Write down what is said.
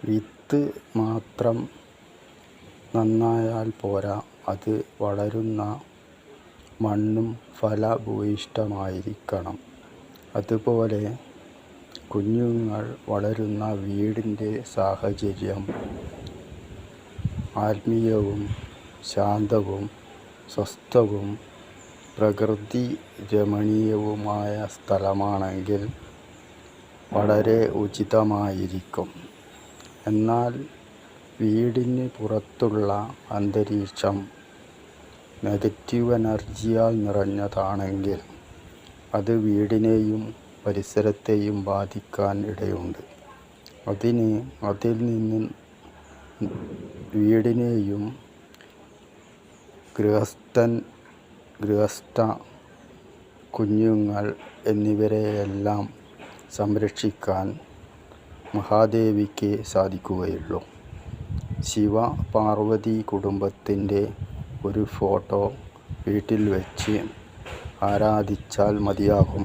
വിത്ത് മാത്രം നന്നായാൽ പോരാ, അത് വളരുന്ന മണ്ണും ഫലഭൂയിഷ്ഠമായിരിക്കണം. അതുപോലെ കുഞ്ഞുങ്ങൾ വളരുന്ന വീടിൻ്റെ സാഹചര്യം ആത്മീയവും ശാന്തവും സ്വസ്ഥവും പ്രകൃതി രമണീയവുമായ സ്ഥലമാണെങ്കിൽ വളരെ ഉചിതമായിരിക്കും. എന്നാൽ വീടിന് പുറത്തുള്ള അന്തരീക്ഷം നെഗറ്റീവ് എനർജിയാൽ നിറഞ്ഞതാണെങ്കിൽ അത് വീടിനെയും പരിസരത്തെയും ബാധിക്കാൻ ഇടയുണ്ട്. അതിൽ നിന്ന് വീടിനെയും ഗൃഹസ്ഥ, കുഞ്ഞുങ്ങൾ എന്നിവരെയെല്ലാം സംരക്ഷിക്കാൻ മഹാദേവിക്ക് സാധിക്കുകയുള്ളൂ. ശിവ-പാർവതി കുടുംബത്തിൻ്റെ ഒരു ഫോട്ടോ വീട്ടിൽ വെച്ച് ആരാധിച്ചാൽ മതിയാകും.